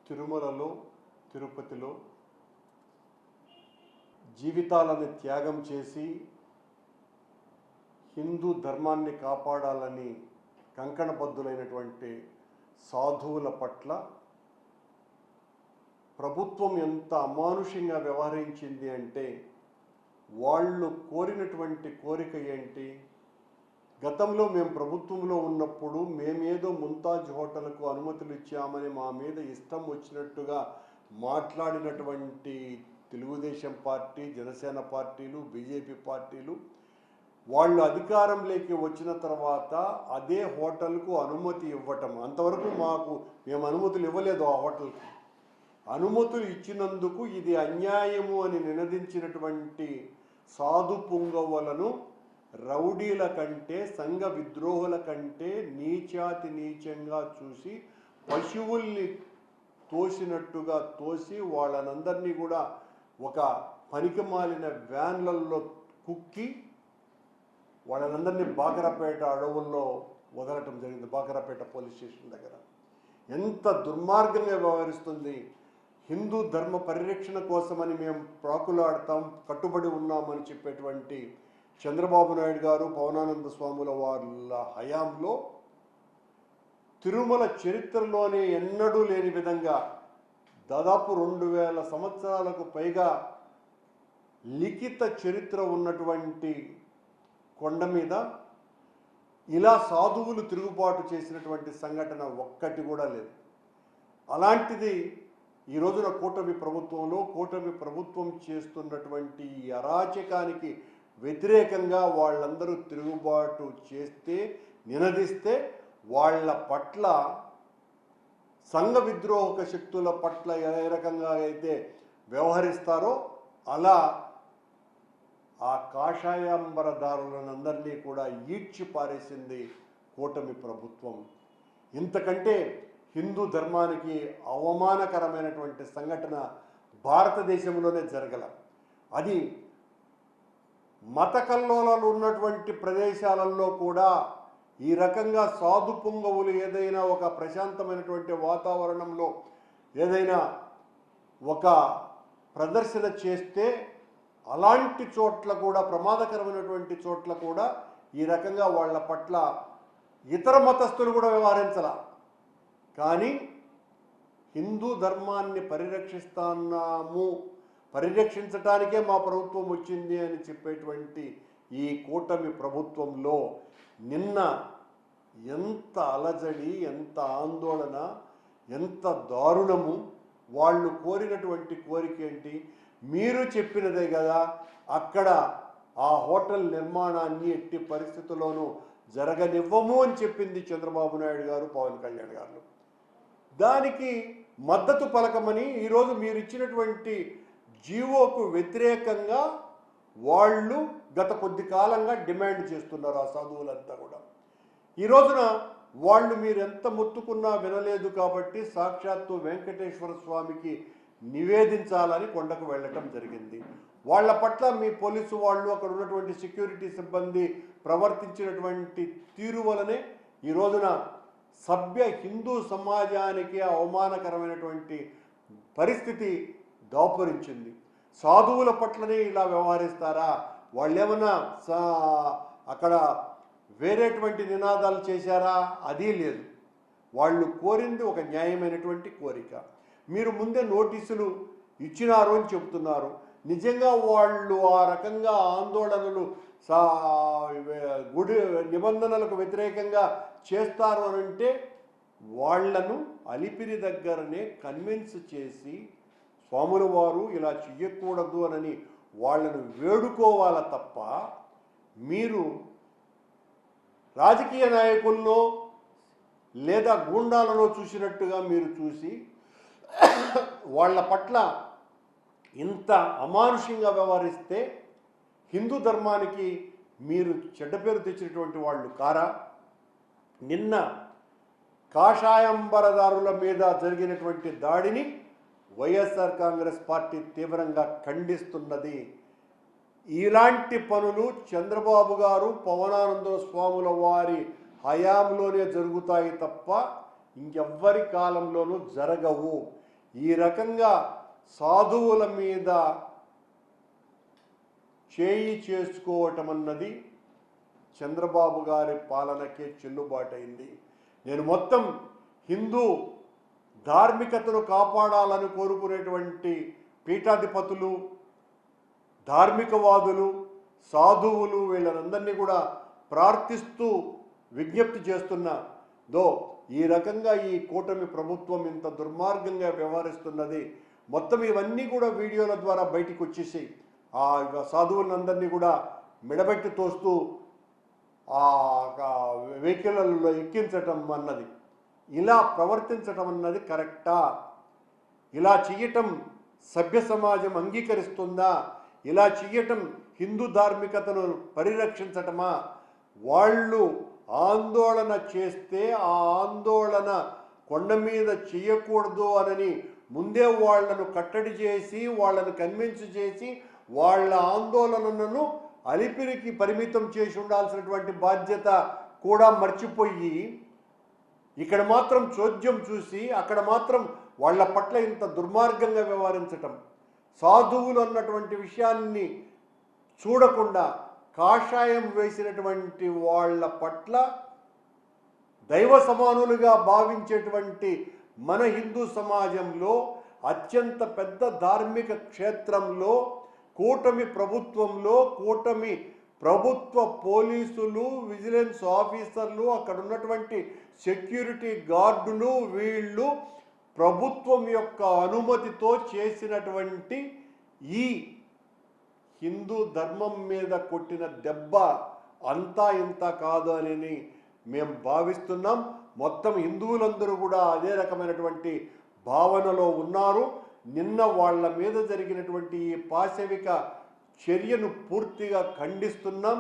తిరుమలలో తిరుపతిలో జీవితాలను త్యాగం చేసి హిందూ ధర్మాన్ని కాపాడాలని కంకణబద్ధులైనటువంటి సాధువుల పట్ల ప్రభుత్వం ఎంత అమానుషంగా వ్యవహరించింది అంటే, వాళ్ళు కోరినటువంటి కోరిక ఏంటి? గతంలో మేము ప్రభుత్వంలో ఉన్నప్పుడు మేమేదో ముంతాజ్ హోటల్కు అనుమతులు ఇచ్చామని మా మీద ఇష్టం వచ్చినట్టుగా మాట్లాడినటువంటి తెలుగుదేశం పార్టీ, జనసేన పార్టీలు, బీజేపీ పార్టీలు వాళ్ళు అధికారంలోకి వచ్చిన తర్వాత అదే హోటల్కు అనుమతి ఇవ్వటం, అంతవరకు మేము అనుమతులు ఇవ్వలేదు. ఆ హోటల్కి అనుమతులు ఇచ్చినందుకు ఇది అన్యాయము అని నినదించినటువంటి సాధు పుంగవులను రౌడీల కంటే, సంఘ విద్రోహుల కంటే నీచాతి నీచంగా చూసి పశువుల్ని తోసినట్టుగా తోసి వాళ్ళనందరినీ కూడా ఒక పనికిమాలిన వ్యాన్లలో కుక్కి వాళ్ళనందరినీ బాకరాపేట అడవుల్లో వదలటం జరిగింది. బాకరాపేట పోలీస్ స్టేషన్ దగ్గర ఎంత దుర్మార్గంగా వ్యవహరిస్తుంది. హిందూ ధర్మ పరిరక్షణ కోసమని మేము ప్రాకులాడతాం, కట్టుబడి ఉన్నామని చెప్పేటువంటి చంద్రబాబు నాయుడు గారు, పవనానంద స్వాముల వాళ్ళ హయాంలో తిరుమల చరిత్రలోనే ఎన్నడూ లేని విధంగా దాదాపు 2000 సంవత్సరాలకు పైగా లిఖిత చరిత్ర ఉన్నటువంటి కొండ మీద ఇలా సాధువులు తిరుగుబాటు చేసినటువంటి సంఘటన ఒక్కటి కూడా లేదు. అలాంటిది ఈ రోజున కూటమి ప్రభుత్వం చేస్తున్నటువంటి ఈ అరాచకానికి వ్యతిరేకంగా వాళ్ళందరూ తిరుగుబాటు చేస్తే, నినదిస్తే వాళ్ళ పట్ల సంఘ విద్రోహక శక్తుల పట్ల ఏ రకంగా అయితే వ్యవహరిస్తారో అలా ఆ కాషాయాంబరదారులనందరినీ కూడా ఈడ్చి పారేసింది కూటమి ప్రభుత్వం. ఇంతకంటే హిందూ ధర్మానికి అవమానకరమైనటువంటి సంఘటన భారతదేశంలోనే జరగల. అది మత కల్లోలాలు ఉన్నటువంటి ప్రదేశాలలో కూడా ఈ రకంగా సాధు పుంగవులు ఏదైనా ఒక ప్రశాంతమైనటువంటి వాతావరణంలో ఏదైనా ఒక ప్రదర్శన చేస్తే అలాంటి చోట్ల కూడా, ప్రమాదకరమైనటువంటి చోట్ల కూడా ఈ రకంగా వాళ్ళ పట్ల ఇతర మతస్థులు కూడా వ్యవహరించాల. కానీ హిందూ ధర్మాన్ని పరిరక్షించటానికే మా ప్రభుత్వం వచ్చింది అని చెప్పేటువంటి ఈ కూటమి ప్రభుత్వంలో నిన్న ఎంత అలజడి, ఎంత ఆందోళన, ఎంత దారుణము. వాళ్ళు కోరినటువంటి కోరిక ఏంటి? మీరు చెప్పినదే కదా, అక్కడ ఆ హోటల్ నిర్మాణాన్ని ఎట్టి పరిస్థితుల్లోనూ జరగనివ్వము అని చెప్పింది చంద్రబాబు నాయుడు గారు, పవన్ కళ్యాణ్ గారు. దానికి మద్దతు పలకమని ఈరోజు మీరు ఇచ్చినటువంటి జీవోకు వ్యతిరేకంగా వాళ్ళు గత కొద్ది కాలంగా డిమాండ్ చేస్తున్నారు. ఆ సాధువులంతా కూడా ఈ రోజున వాళ్ళు మీరు ఎంత మొత్తుకున్నా వినలేదు కాబట్టి సాక్షాత్తు వెంకటేశ్వర స్వామికి నివేదించాలని కొండకు వెళ్ళటం జరిగింది. వాళ్ళ పట్ల మీ పోలీసు వాళ్ళు, అక్కడ ఉన్నటువంటి సెక్యూరిటీ సిబ్బంది ప్రవర్తించినటువంటి తీరు వలనే ఈ రోజున సభ్య హిందూ సమాజానికి అవమానకరమైనటువంటి పరిస్థితి దాపురించింది. సాధువుల పట్లనే ఇలా వ్యవహరిస్తారా? వాళ్ళు ఏమన్నా అక్కడ వేరేటువంటి నినాదాలు చేశారా? అది లేదు. వాళ్ళు కోరింది ఒక న్యాయమైనటువంటి కోరిక. మీరు ముందే నోటీసులు ఇచ్చినారు అని చెబుతున్నారు. నిజంగా వాళ్ళు ఆ రకంగా ఆందోళనలు గుడి నిబంధనలకు వ్యతిరేకంగా చేస్తారు అనంటే వాళ్లను అలిపిరి దగ్గరనే కన్విన్స్ చేసి స్వాముల వారు ఇలా చెయ్యకూడదు అని వాళ్ళను వేడుకోవాల తప్ప, మీరు రాజకీయ నాయకుల్లో లేదా గూండాలలో చూసినట్టుగా మీరు చూసి వాళ్ళ పట్ల ఇంత అమానుషంగా వ్యవహరిస్తే హిందూ ధర్మానికి మీరు చెడ్డ పేరు తెచ్చినటువంటి వాళ్ళు కారా? నిన్న కాషాయంబరదారుల మీద జరిగినటువంటి దాడిని వైఎస్ఆర్ కాంగ్రెస్ పార్టీ తీవ్రంగా ఖండిస్తున్నది. ఇలాంటి పనులు చంద్రబాబు గారు, పవనానంద స్వాముల వారి హయాంలోనే జరుగుతాయి తప్ప ఇంకెవ్వరి కాలంలోనూ జరగవు. ఈ రకంగా సాధువుల మీద చేయి చేసుకోవటం అన్నది చంద్రబాబు గారి పాలనకే చెల్లుబాటైంది. నేను మొత్తం హిందూ ధార్మికతను కాపాడాలని కోరుకునేటువంటి పీఠాధిపతులు, ధార్మికవాదులు, సాధువులు వీళ్ళనందరినీ కూడా ప్రార్థిస్తూ విజ్ఞప్తి చేస్తున్నదో ఈ రకంగా ఈ కూటమి ప్రభుత్వం ఇంత దుర్మార్గంగా వ్యవహరిస్తున్నది. మొత్తం ఇవన్నీ కూడా వీడియోల ద్వారా బయటికి వచ్చేసి ఆ సాధువులందరినీ కూడా మిడబెట్టి తోస్తూ ఆ వెహికల్లో ఎక్కించటం అన్నది, ఇలా ప్రవర్తించటం అన్నది కరెక్టా? ఇలా చేయటం సభ్య సమాజం అంగీకరిస్తుందా? ఇలా చేయటం హిందూ ధార్మికతను పరిరక్షించటమా? వాళ్ళు ఆందోళన చేస్తే ఆ ఆందోళన కొండ మీద చేయకూడదు అని ముందే వాళ్లను కట్టడి చేసి వాళ్ళను కన్విన్స్ చేసి వాళ్ళ ఆందోళనను అలిపిరికి పరిమితం చేసి ఉండాల్సినటువంటి బాధ్యత కూడా మర్చిపోయి ఇక్కడ మాత్రం చోద్యం చూసి అక్కడ మాత్రం వాళ్ళ పట్ల ఇంత దుర్మార్గంగా వ్యవహరించటం, సాధువులు అన్నటువంటి విషయాన్ని చూడకుండా కాషాయం వేసినటువంటి వాళ్ళ పట్ల దైవ సమానులుగా భావించేటువంటి మన హిందూ సమాజంలో అత్యంత పెద్ద ధార్మిక క్షేత్రంలో కూటమి ప్రభుత్వంలో కూటమి ప్రభుత్వ పోలీసులు, విజిలెన్స్ ఆఫీసర్లు, అక్కడ ఉన్నటువంటి సెక్యూరిటీ గార్డులు వీళ్ళు ప్రభుత్వం యొక్క అనుమతితో చేసినటువంటి ఈ హిందూ ధర్మం మీద కొట్టిన దెబ్బ అంతా ఇంత కాదు అని మేము భావిస్తున్నాం. మొత్తం హిందువులందరూ కూడా అదే రకమైనటువంటి భావనలో ఉన్నారు. నిన్న వాళ్ళ మీద జరిగినటువంటి ఈ పాశవిక చర్యను పూర్తిగా ఖండిస్తున్నాం.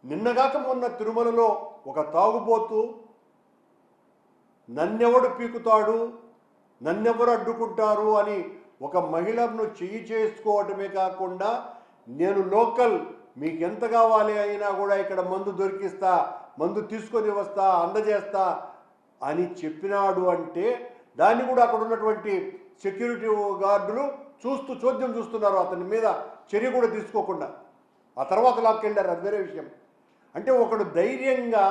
నిన్నగాక మొన్న తిరుమలలో ఒక తాగుబోతు నన్నెవడు పీకుతాడు, నన్నెవరు అడ్డుకుంటారు అని ఒక మహిళను చెయ్యి చేసుకోవటమే కాకుండా నేను లోకల్, మీకు ఎంత కావాలి అయినా కూడా ఇక్కడ మందు దొరికిస్తా, మందు తీసుకొని వస్తా, అందజేస్తా అని చెప్పినాడు. అంటే దాన్ని కూడా అక్కడ ఉన్నటువంటి సెక్యూరిటీ గార్డులు చూస్తూ చోద్యం చూస్తున్నారు, అతని మీద చర్య కూడా తీసుకోకుండా. ఆ తర్వాత లాక్కెళ్ళారు, అది వేరే విషయం. అంటే ఒకడు ధైర్యంగా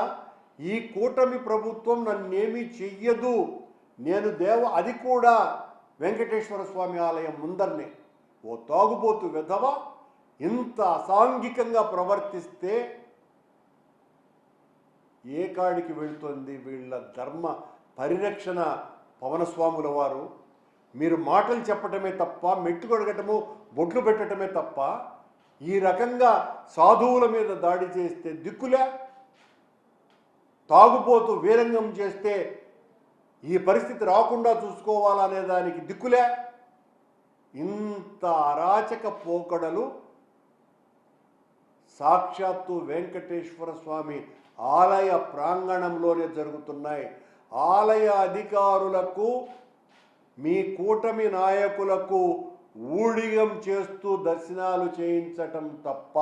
ఈ కూటమి ప్రభుత్వం నన్నేమీ చెయ్యదు, నేను అది కూడా వెంకటేశ్వర స్వామి ఆలయం ముందరనే ఓ తాగుబోతు వెధవ ఇంత అసాంఘికంగా ప్రవర్తిస్తే ఏ కాడికి వెళుతుంది వీళ్ళ ధర్మ పరిరక్షణ? పవనస్వాముల వారు మీరు మాటలు చెప్పటమే తప్ప, మెట్టు కొడగటము, బొట్లు పెట్టడమే తప్ప ఈ రకంగా సాధువుల మీద దాడి చేస్తే దిక్కులే, తాగుపోతూ వీరంగం చేస్తే ఈ పరిస్థితి రాకుండా చూసుకోవాలనే దానికి దిక్కులే. ఇంత అరాచక పోకడలు సాక్షాత్తు వెంకటేశ్వర స్వామి ఆలయ ప్రాంగణంలోనే జరుగుతున్నాయి. ఆలయ అధికారులకు, మీ కూటమి నాయకులకు ఊడిగం చేస్తూ దర్శనాలు చేయించటం తప్ప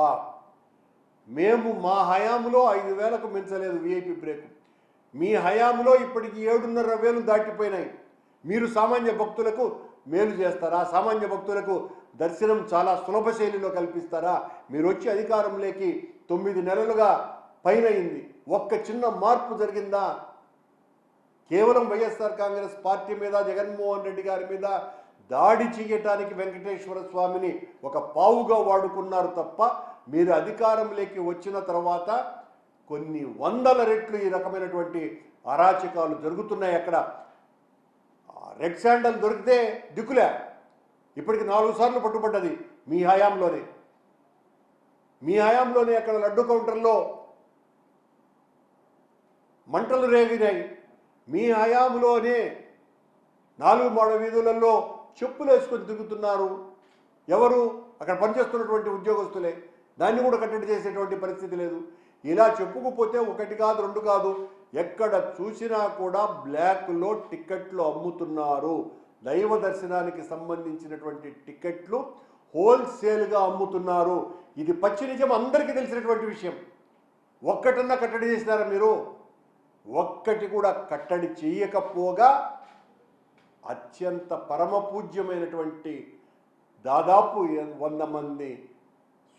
మేము మా హయాంలో 5,000కు మించలేదు విఐపి బ్రేక్. మీ హయాంలో ఇప్పటికి 7,500 దాటిపోయినాయి. మీరు సామాన్య భక్తులకు మేలు చేస్తారా? సామాన్య భక్తులకు దర్శనం చాలా సులభ శైలిలో కల్పిస్తారా? మీరు వచ్చి అధికారంలోకి 9 నెలలుగా పైనయింది, ఒక్క చిన్న మార్పు జరిగిందా? కేవలం వైఎస్ఆర్ కాంగ్రెస్ పార్టీ మీద, జగన్మోహన్ రెడ్డి గారి మీద దాడి చేయటానికి వెంకటేశ్వర స్వామిని ఒక పావుగా వాడుకున్నారు తప్ప మీరు అధికారంలోకి వచ్చిన తర్వాత కొన్ని వందల రెట్లు ఈ రకమైనటువంటి అరాచకాలు జరుగుతున్నాయి. అక్కడ రెడ్ శాండల్ దొరికితే దిక్కులే. ఇప్పటికి 4 సార్లు పట్టుబడ్డది మీ హయాంలోనే. మీ హయాంలోనే అక్కడ లడ్డు కౌంటర్లో మంటలు రేగినాయి. మీ హయాంలోనే 4 మాడ వీధులలో చెప్పులు వేసుకొని తిరుగుతున్నారు. ఎవరు? అక్కడ పనిచేస్తున్నటువంటి ఉద్యోగస్తులే. దాన్ని కూడా కట్టడి చేసేటువంటి పరిస్థితి లేదు. ఇలా చెప్పుకుపోతే 1 కాదు 2 కాదు, ఎక్కడ చూసినా కూడా బ్లాక్లో టిక్కెట్లు అమ్ముతున్నారు. దైవ దర్శనానికి సంబంధించినటువంటి టిక్కెట్లు హోల్సేల్గా అమ్ముతున్నారు. ఇది పచ్చి నిజం, అందరికీ తెలిసినటువంటి విషయం. ఒక్కటన్నా కట్టడి చేసినారా మీరు? ఒక్కటి కూడా కట్టడి చేయకపోగా అత్యంత పరమ పూజ్యమైనటువంటి దాదాపు 100 మంది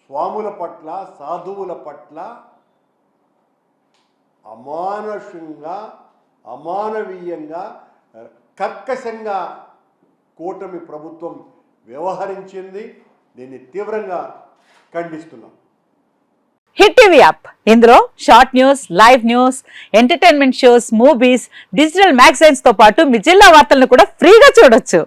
స్వాముల పట్ల, సాధువుల పట్ల అమానుషంగా, అమానవీయంగా, కర్కశంగా కూటమి ప్రభుత్వం వ్యవహరించింది. దీన్ని తీవ్రంగా ఖండిస్తున్నాం. హిట్ టీవీ యాప్, ఇందులో short news, live news, entertainment shows, movies, digital magazines తో పాటు మీ జిల్లా వార్తలను కూడా ఫ్రీగా చూడొచ్చు.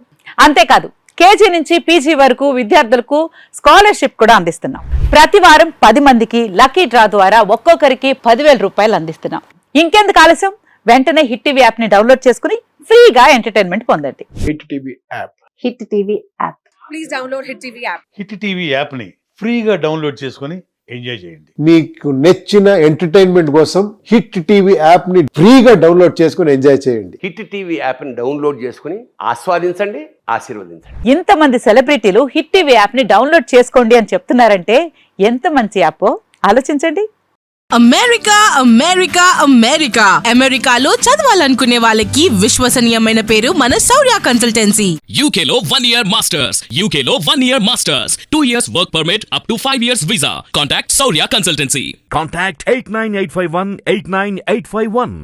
అంతేకాదు కేజీ నుంచి పీజీ వరకు విద్యార్థులకు స్కాలర్షిప్ కూడా అందిస్తున్నాం. ప్రతి వారం 10 మందికి లక్కీ డ్రా ద్వారా ఒక్కొక్కరికి 10,000 రూపాయలు అందిస్తున్నాం. ఇంకెందుకు ఆలస్యం, వెంటనే హిట్ టీవీ యాప్ ని డౌన్లోడ్ చేసుకుని ఫ్రీగా ఎంటర్టైన్మెంట్ పొందండి. Hit TV app. Hit TV app. Please download hit TV app. Hit TV యాప్ని ఫ్రీగా డౌన్లోడ్ చేసుకొని ఎంజాయ్ చేయండి. మీకు నచ్చిన ఎంటర్టైన్మెంట్ కోసం హిట్ టీవీ యాప్ ని ఫ్రీగా డౌన్లోడ్ చేసుకొని ఎంజాయ్ చేయండి. హిట్ టీవీ యాప్ని డౌన్లోడ్ చేసుకుని ఆస్వాదించండి, ఆశీర్వదించండి. ఇంతమంది సెలబ్రిటీలు హిట్ టీవీ యాప్ ని డౌన్లోడ్ చేసుకోండి అని చెప్తున్నారంటే ఎంత మంచి యాప్ ఆలోచించండి. అమెరికా అమెరికా అమెరికా అమెరికాలో చదవాలనుకునే వాళ్ళకి విశ్వసనీయమైన పేరు మన శౌర్య కన్సల్టెన్సీ. UK లో 1 year masters. UK లో 1 year masters. 2 years work permit up to 5 years visa. Contact Saurya Consultancy. Contact 89851 89851.